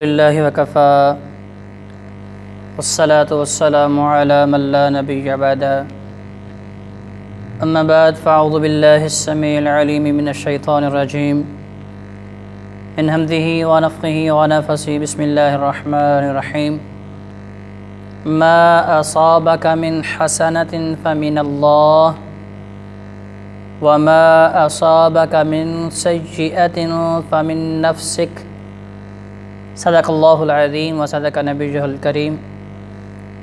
لله وكفى والصلاة والسلام على من لا نبي بعده أما بعد فأعوذ بالله السميع العليم من الشيطان الرجيم من همزه ونفخه ونفثه بسم الله الرحمن الرحيم ما أصابك من حسنة فمن الله وما أصابك من سيئة فمن نفسك صدق اللہ العظیم وصدق نبیہ الکریم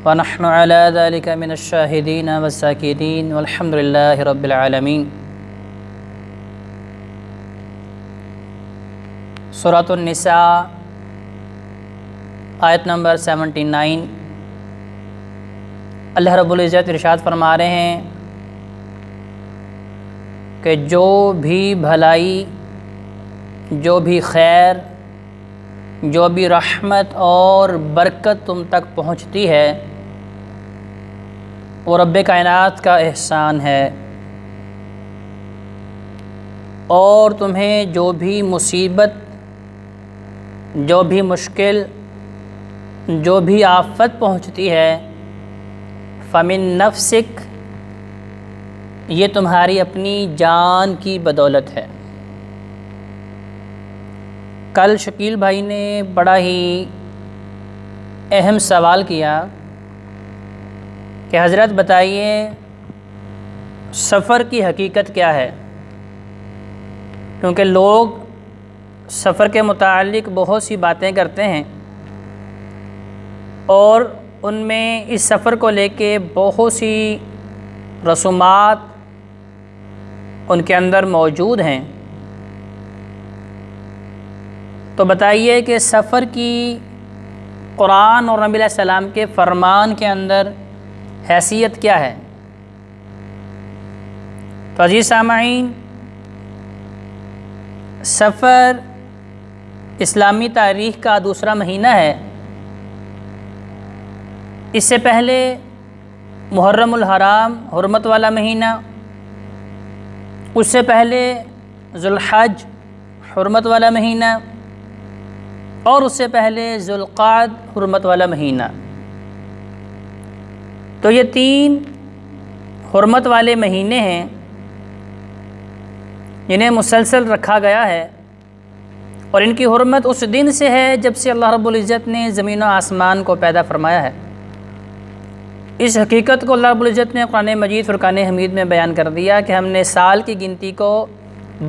ونحن على ذلك من الشاہدین والذاکرین والحمد للہ رب العالمین۔ سورۃ النساء آیت نمبر 79۔ اللہ رب العزت ارشاد فرما رہے ہیں کہ جو بھی بھلائی، جو بھی خیر، جو بھی رحمت اور برکت تم تک پہنچتی ہے وہ رب کائنات کا احسان ہے، اور تمہیں جو بھی مصیبت، جو بھی مشکل، جو بھی آفت پہنچتی ہے فمن نفسک، یہ تمہاری اپنی جان کی بدولت ہے۔ کل شکیل بھائی نے بڑا ہی اہم سوال کیا کہ حضرت بتائیے سفر کی حقیقت کیا ہے، کیونکہ لوگ سفر کے متعلق بہت سی باتیں کرتے ہیں اور ان میں اس سفر کو لے کے بہت سی رسومات ان کے اندر موجود ہیں۔ تو بتائیے کہ سفر کی قرآن اور نبی علیہ السلام کے فرمان کے اندر حیثیت کیا ہے؟ تو عزیز سامعین، سفر اسلامی تاریخ کا دوسرا مہینہ ہے۔ اس سے پہلے محرم الحرام حرمت والا مہینہ، اس سے پہلے ذوالحج حرمت والا مہینہ، اور اس سے پہلے ذوالقعد حرمت والا مہینہ۔ تو یہ 3 حرمت والے مہینے ہیں جنہیں مسلسل رکھا گیا ہے، اور ان کی حرمت اس دن سے ہے جب سے اللہ رب العزت نے زمین و آسمان کو پیدا فرمایا ہے۔ اس حقیقت کو اللہ رب العزت نے قرآن مجید فرقان حمید میں بیان کر دیا کہ ہم نے سال کی گنتی کو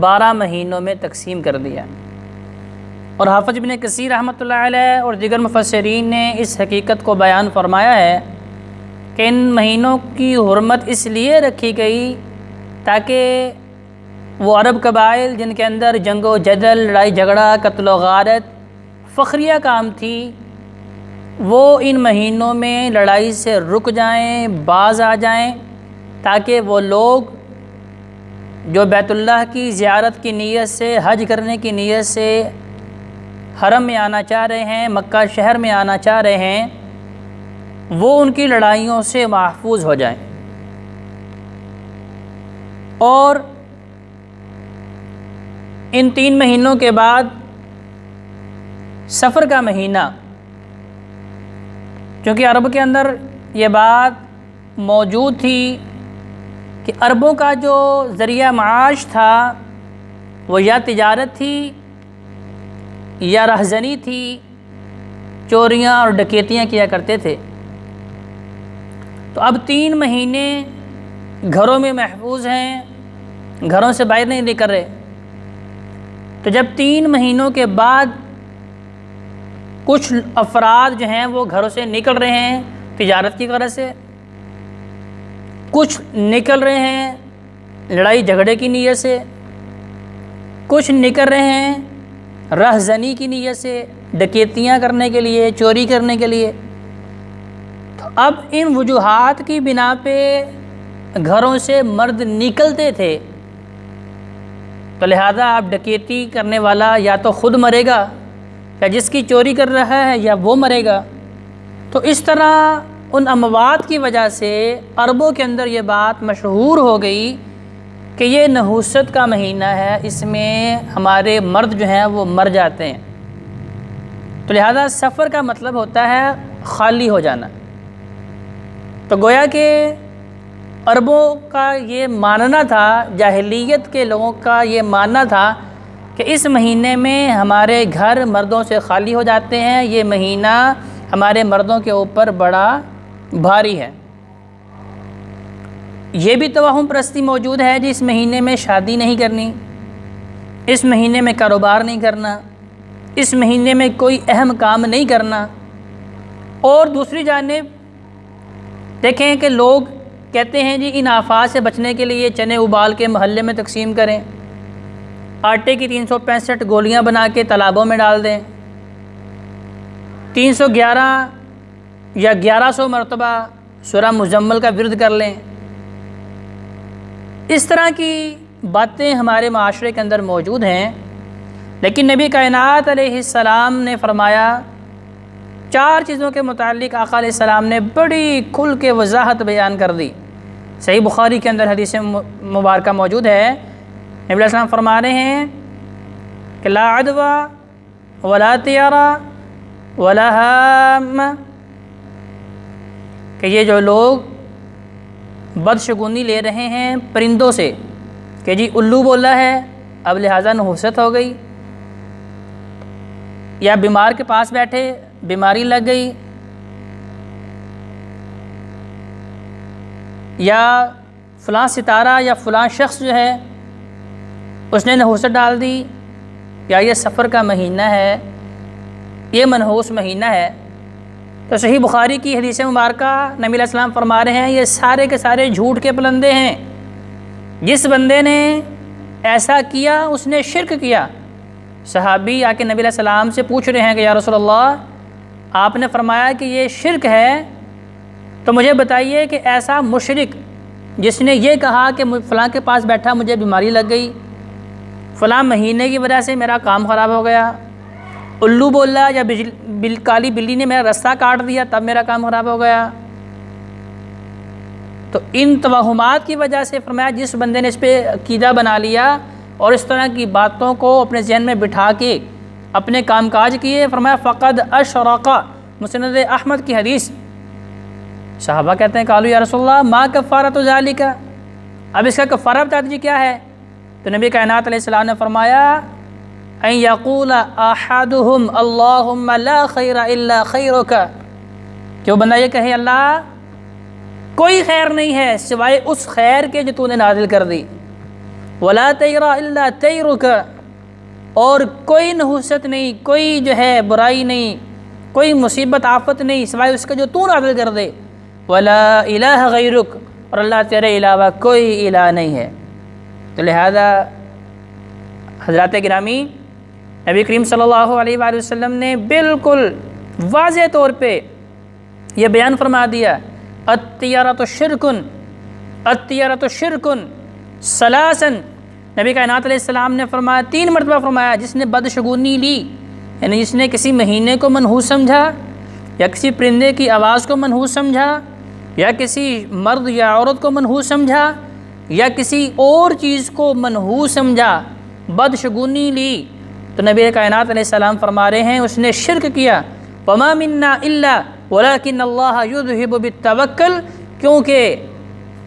12 مہینوں میں تقسیم کر دیا، اور حافظ ابن کثیر رحمۃ اللہ علیہ اور دیگر مفسرین نے اس حقیقت کو بیان فرمایا ہے کہ ان مہینوں کی حرمت اس لیے رکھی گئی تاکہ وہ عرب قبائل جن کے اندر جنگ و جدل، لڑائی جھگڑا، قتل و غارت فخریہ کام تھی، وہ ان مہینوں میں لڑائی سے رک جائیں، باز آ جائیں، تاکہ وہ لوگ جو بیت اللہ کی زیارت کی نیت سے، حج کرنے کی نیت سے حرم میں آنا چاہ رہے ہیں، مکہ شہر میں آنا چاہ رہے ہیں، وہ ان کی لڑائیوں سے محفوظ ہو جائیں۔ اور ان 3 مہینوں کے بعد سفر کا مہینہ، کیونکہ عرب کے اندر یہ بات موجود تھی کہ عربوں کا جو ذریعہ معاش تھا وہ یا تجارت تھی یا رہزنی تھی، چوریاں اور ڈکیتیاں کیا کرتے تھے۔ تو اب 3 مہینے گھروں میں محفوظ ہیں، گھروں سے باہر نہیں نکل رہے۔ تو جب 3 مہینوں کے بعد کچھ افراد جو ہیں وہ گھروں سے نکل رہے ہیں تجارت کی غرض سے، کچھ نکل رہے ہیں لڑائی جھگڑے کی نیت سے، کچھ نکل رہے ہیں رہزنی کی نیت سے، ڈکیتیاں کرنے کے لیے، چوری کرنے کے لیے۔ تو اب ان وجوہات کی بنا پہ گھروں سے مرد نکلتے تھے، تو لہذا اب ڈکیتی کرنے والا یا تو خود مرے گا، یا جس کی چوری کر رہا ہے یا وہ مرے گا۔ تو اس طرح ان اموات کی وجہ سے عربوں کے اندر یہ بات مشہور ہو گئی کہ یہ نحوست کا مہینہ ہے، اس میں ہمارے مرد جو ہیں وہ مر جاتے ہیں، تو لہذا سفر کا مطلب ہوتا ہے خالی ہو جانا۔ تو گویا کہ عربوں کا یہ ماننا تھا، جاہلیت کے لوگوں کا یہ ماننا تھا کہ اس مہینے میں ہمارے گھر مردوں سے خالی ہو جاتے ہیں، یہ مہینہ ہمارے مردوں کے اوپر بڑا بھاری ہے۔ یہ بھی توہم پرستی موجود ہے جس مہینے میں شادی نہیں کرنی، اس مہینے میں کاروبار نہیں کرنا، اس مہینے میں کوئی اہم کام نہیں کرنا۔ اور دوسری جانب دیکھیں کہ لوگ کہتے ہیں جی ان آفات سے بچنے کے لیے چنے ابال کے محلے میں تقسیم کریں، آٹے کی 365 گولیاں بنا کے تالابوں میں ڈال دیں، 311 یا 1100 مرتبہ سورہ مزمل کا ورد کر لیں۔ اس طرح کی باتیں ہمارے معاشرے کے اندر موجود ہیں، لیکن نبی کائنات علیہ السلام نے فرمایا، 4 چیزوں کے متعلق آقا علیہ السلام نے بڑی کھل کے وضاحت بیان کر دی۔ صحیح بخاری کے اندر حدیث مبارکہ موجود ہے، نبی علیہ السلام فرما رہے ہیں کہ لا عدوى ولا طیارہ ولا ہام، کہ یہ جو لوگ بدشگونی لے رہے ہیں پرندوں سے کہ جی الو بولا ہے اب لہٰذا نحوست ہو گئی، یا بیمار کے پاس بیٹھے بیماری لگ گئی، یا فلاں ستارہ یا فلاں شخص جو ہے اس نے نحوست ڈال دی، یا یہ سفر کا مہینہ ہے، یہ منحوس مہینہ ہے، تو صحیح بخاری کی حدیث مبارکہ نبی علیہ السلام فرما رہے ہیں یہ سارے کے سارے جھوٹ کے پلندے ہیں۔ جس بندے نے ایسا کیا اس نے شرک کیا۔ صحابی آ کے نبی علیہ السلام سے پوچھ رہے ہیں کہ یا رسول اللہ آپ نے فرمایا کہ یہ شرک ہے، تو مجھے بتائیے کہ ایسا مشرک جس نے یہ کہا کہ فلاں کے پاس بیٹھا مجھے بیماری لگ گئی، فلاں مہینے کی وجہ سے میرا کام خراب ہو گیا، الو بولا یا کالی بلی نے میرا رستہ کاٹ دیا تب میرا کام خراب ہو گیا، تو ان توہمات کی وجہ سے فرمایا جس بندے نے اس پہ عقیدہ بنا لیا اور اس طرح کی باتوں کو اپنے ذہن میں بٹھا کے اپنے کام کاج کیے، فرمایا فقد اشرق، مسند احمد کی حدیث۔ صحابہ کہتے ہیں قالوا یا رسول اللہ ما کفارۃ ذالک، اب اس کا کفارہ بتا دیجیے کیا ہے؟ تو نبی کائنات علیہ السلام نے فرمایا ان یقول احدہم اللہم لا خیر الا خیرک، کہ وہ بندہ یہ کہے اللہ کوئی خیر نہیں ہے سوائے اس خیر کے جو تو نے نازل کر دی، ولا طیر الا طیرک، اور کوئی نحوست نہیں، کوئی جو ہے برائی نہیں، کوئی مصیبت آفت نہیں سوائے اس کا جو تو نازل کر دے، ولا الہ غیرک، اور اللہ تیرے علاوہ کوئی الہ نہیں ہے۔ تو لہذا حضرات گرامی نبی کریم صلی اللہ علیہ وآلہ وسلم نے بالکل واضح طور پہ یہ بیان فرما دیا، الطیرۃ شرکن، الطیرۃ شرکن ثلاثاً، نبی کائنات علیہ السلام نے فرمایا 3 مرتبہ فرمایا جس نے بدشگونی لی، یعنی جس نے کسی مہینے کو منحوس سمجھا، یا کسی پرندے کی آواز کو منحوس سمجھا، یا کسی مرد یا عورت کو منحوس سمجھا، یا کسی اور چیز کو منحوس سمجھا، بدشگونی لی، تو نبی کائنات علیہ السلام فرما رہے ہیں اس نے شرک کیا۔ وما منا الا ولکن اللہ یذہب بالتوکل، کیونکہ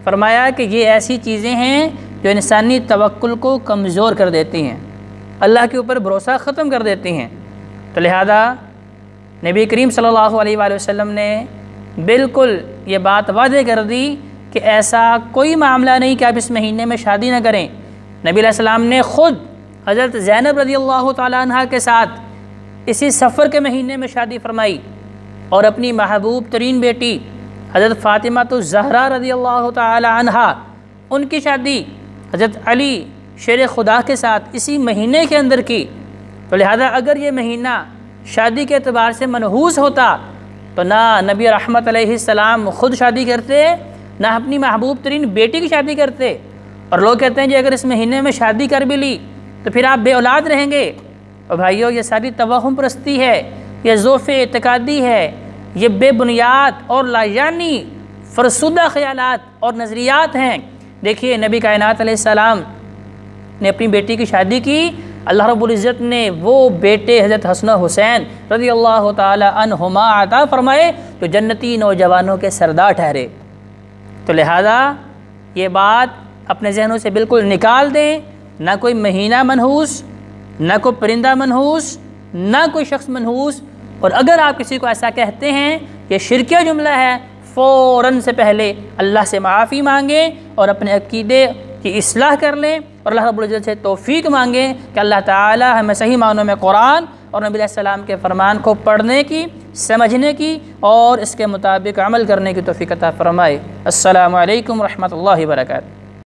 فرمایا کہ یہ ایسی چیزیں ہیں جو انسانی توکل کو کمزور کر دیتی ہیں، اللہ کے اوپر بھروسہ ختم کر دیتی ہیں۔ تو لہذا نبی کریم صلی اللہ علیہ وآلہ وسلم نے بالکل یہ بات واضح کر دی کہ ایسا کوئی معاملہ نہیں کہ آپ اس مہینے میں شادی نہ کریں۔ نبی علیہ السلام نے خود حضرت زینب رضی اللہ تعالیٰ عنہ کے ساتھ اسی سفر کے مہینے میں شادی فرمائی، اور اپنی محبوب ترین بیٹی حضرت فاطمہ الزہرا رضی اللہ تعالیٰ عنہ ان کی شادی حضرت علی شیر خدا کے ساتھ اسی مہینے کے اندر کی۔ تو لہذا اگر یہ مہینہ شادی کے اعتبار سے منحوس ہوتا تو نہ نبی رحمت علیہ السلام خود شادی کرتے، نہ اپنی محبوب ترین بیٹی کی شادی کرتے۔ اور لوگ کہتے ہیں جی اگر اس مہینے میں شادی کر بھی لی تو پھر آپ بے اولاد رہیں گے۔ اور بھائیو یہ ساری توہم پرستی ہے، یہ ضعف اعتقادی ہے، یہ بے بنیاد اور لا یعنی فرسودہ خیالات اور نظریات ہیں دیکھیے نبی کائنات علیہ السلام نے اپنی بیٹی کی شادی کی، اللہ رب العزت نے وہ بیٹے حضرت حسن و حسین رضی اللہ تعالی عنہما عطا فرمائے جو جنتی نوجوانوں کے سردار ٹھہرے۔ تو لہذا یہ بات اپنے ذہنوں سے بالکل نکال دیں، نہ کوئی مہینہ منحوس، نہ کوئی پرندہ منحوس، نہ کوئی شخص منحوس، اور اگر آپ کسی کو ایسا کہتے ہیں یہ شرکیہ جملہ ہے، فوراً سے پہلے اللہ سے معافی مانگیں اور اپنے عقیدے کی اصلاح کر لیں، اور اللہ رب العزت سے توفیق مانگیں کہ اللہ تعالی ہمیں صحیح معنوں میں قرآن اور نبی علیہ السلام کے فرمان کو پڑھنے کی، سمجھنے کی اور اس کے مطابق عمل کرنے کی توفیق عطا فرمائے۔ السلام علیکم ورحمۃ اللہ وبرکاتہ۔